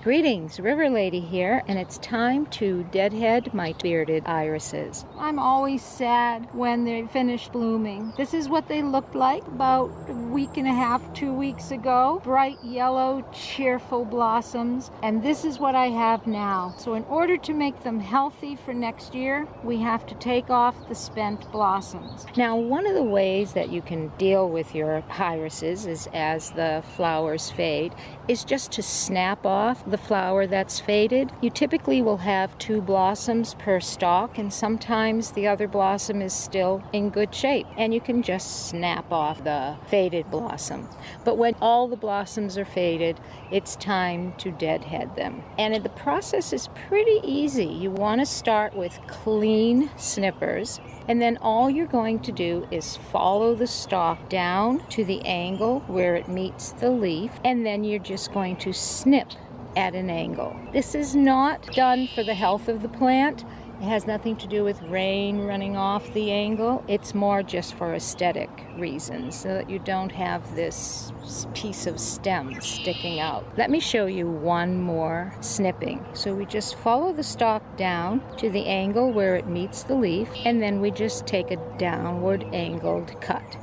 Greetings, River Lady here, and it's time to deadhead my bearded irises. I'm always sad when they finish blooming. This is what they looked like about a week and a half, 2 weeks ago. Bright yellow, cheerful blossoms, and this is what I have now. So in order to make them healthy for next year, we have to take off the spent blossoms. Now, one of the ways that you can deal with your irises is as the flowers fade, is just to snap off the flower that's faded. You typically will have 2 blossoms per stalk, and sometimes the other blossom is still in good shape, and you can just snap off the faded blossom. But when all the blossoms are faded, it's time to deadhead them. And the process is pretty easy. You want to start with clean snippers, and then all you're going to do is follow the stalk down to the angle where it meets the leaf, and then you're just going to snip at an angle. This is not done for the health of the plant. It has nothing to do with rain running off the angle. It's more just for aesthetic reasons, so that you don't have this piece of stem sticking out. Let me show you one more snipping. So we just follow the stalk down to the angle where it meets the leaf, and then we just take a downward angled cut,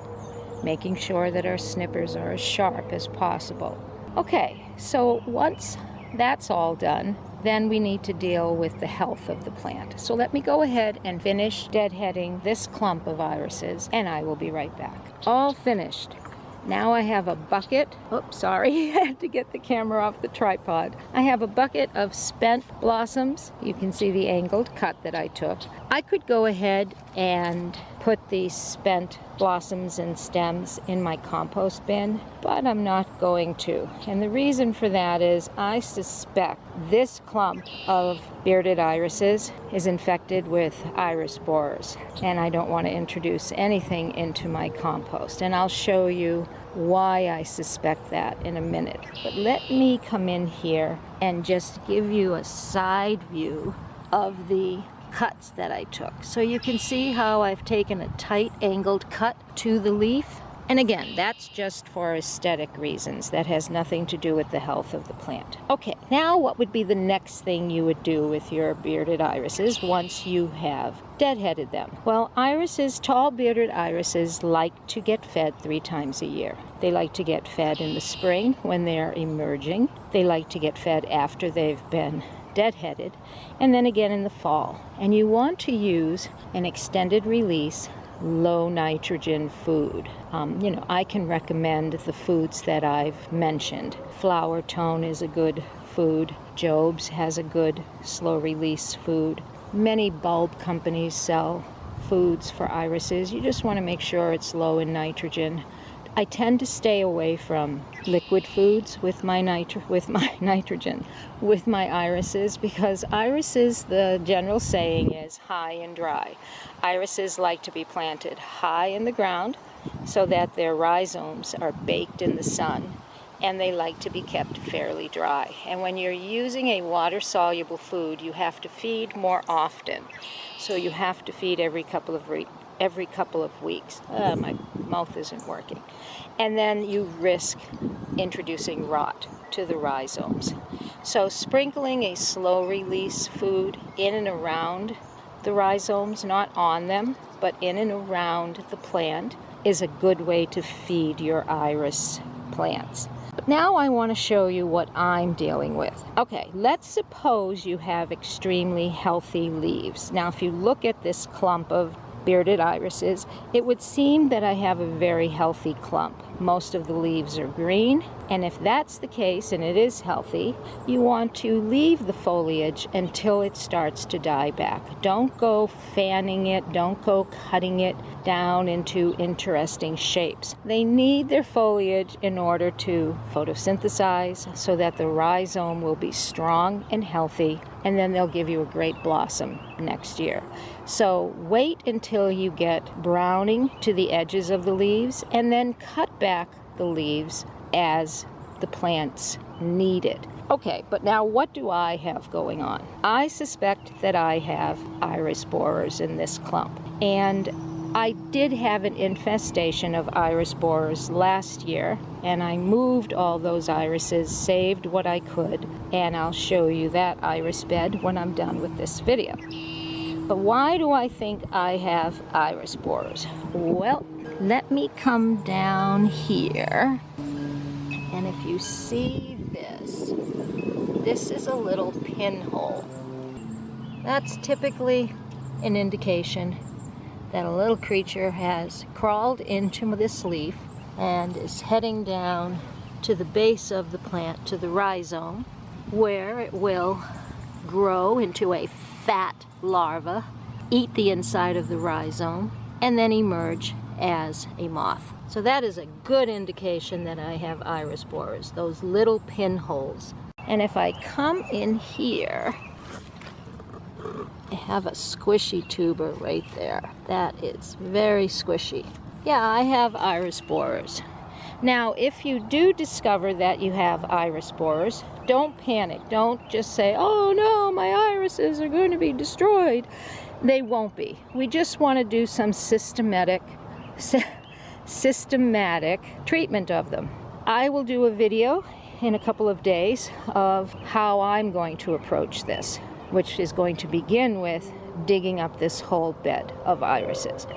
making sure that our snippers are as sharp as possible. Okay, so once that's all done, then we need to deal with the health of the plant. So let me go ahead and finish deadheading this clump of irises, and I will be right back. All finished. Now I have a bucket. Oops, sorry, I had to get the camera off the tripod. I have a bucket of spent blossoms. You can see the angled cut that I took. I could go ahead and put these spent blossoms and stems in my compost bin, but I'm not going to. And the reason for that is I suspect this clump of bearded irises is infected with iris borers, and I don't want to introduce anything into my compost. And I'll show you why I suspect that in a minute. But let me come in here and just give you a side view of the cuts that I took. So you can see how I've taken a tight angled cut to the leaf. And again, that's just for aesthetic reasons. That has nothing to do with the health of the plant. Okay, now what would be the next thing you would do with your bearded irises once you have deadheaded them? Well, irises, tall bearded irises, like to get fed 3 times a year. They like to get fed in the spring when they're emerging. They like to get fed after they've been deadheaded, and then again in the fall. And you want to use an extended release, low nitrogen food. I can recommend the foods that I've mentioned. Flower Tone is a good food. Job's has a good slow release food. Many bulb companies sell foods for irises. You just want to make sure it's low in nitrogen. I tend to stay away from liquid foods with my nitrogen, with my irises, because irises, the general saying is high and dry. Irises like to be planted high in the ground so that their rhizomes are baked in the sun, and they like to be kept fairly dry. And when you're using a water-soluble food, you have to feed more often. So you have to feed every couple of weeks. My mouth isn't working. And then you risk introducing rot to the rhizomes. So sprinkling a slow release food in and around the rhizomes, not on them, but in and around the plant, is a good way to feed your iris plants. But now I want to show you what I'm dealing with. Okay, let's suppose you have extremely healthy leaves. Now, if you look at this clump of bearded irises, it would seem that I have a very healthy clump. Most of the leaves are green, and if that's the case and it is healthy, you want to leave the foliage until it starts to die back. Don't go fanning it, don't go cutting it down into interesting shapes. They need their foliage in order to photosynthesize so that the rhizome will be strong and healthy, and then they'll give you a great blossom next year. So wait until you get browning to the edges of the leaves, and then cut back the leaves as the plants need it. Okay, but now what do I have going on? I suspect that I have iris borers in this clump, and I did have an infestation of iris borers last year, and I moved all those irises, saved what I could, and I'll show you that iris bed when I'm done with this video. But why do I think I have iris borers? Well, let me come down here, and if you see this, this is a little pinhole. That's typically an indication that a little creature has crawled into this leaf and is heading down to the base of the plant, to the rhizome, where it will grow into a fat larva, eat the inside of the rhizome, and then emerge as a moth. So that is a good indication that I have iris borers, those little pinholes. And if I come in here, I have a squishy tuber right there. That is very squishy. Yeah, I have iris borers. Now, if you do discover that you have iris borers, don't panic. Don't just say, oh no, my irises are going to be destroyed. They won't be. We just want to do some systematic treatment of them. I will do a video in a couple of days of how I'm going to approach this, which is going to begin with digging up this whole bed of irises.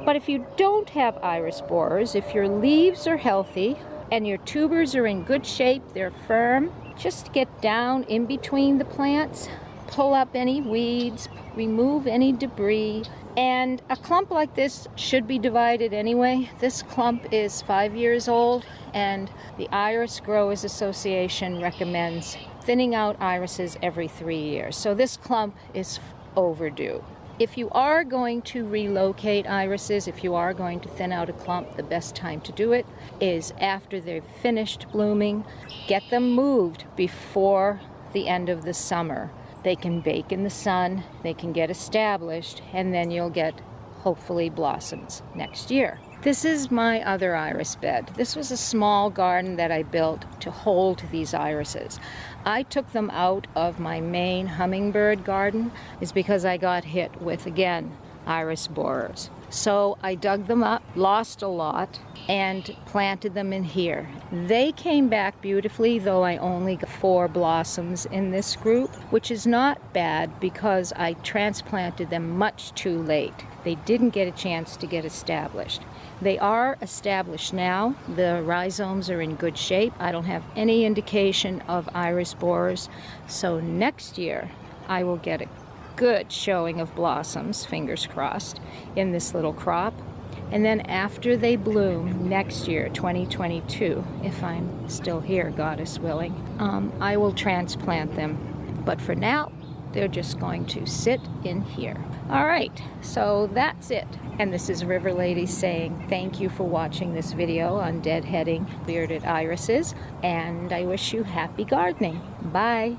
But if you don't have iris borers, if your leaves are healthy and your tubers are in good shape, they're firm, just get down in between the plants, pull up any weeds, remove any debris, and a clump like this should be divided anyway. This clump is 5 years old, and the Iris Growers Association recommends thinning out irises every 3 years. So this clump is overdue. If you are going to relocate irises, if you are going to thin out a clump, the best time to do it is after they've finished blooming. Get them moved before the end of the summer. They can bake in the sun, they can get established, and then you'll get, hopefully, blossoms next year. This is my other iris bed. This was a small garden that I built to hold these irises. I took them out of my main hummingbird garden is because I got hit with, again, iris borers. So I dug them up, lost a lot, and planted them in here. They came back beautifully, though I only got 4 blossoms in this group, which is not bad because I transplanted them much too late. They didn't get a chance to get established. They are established now. The rhizomes are in good shape. I don't have any indication of iris borers. So next year, I will get a good showing of blossoms, fingers crossed, in this little crop. And then after they bloom next year, 2022, if I'm still here, Goddess willing, I will transplant them. But for now, they're just going to sit in here. All right, so that's it. And this is River Lady saying thank you for watching this video on deadheading bearded irises, and I wish you happy gardening. Bye.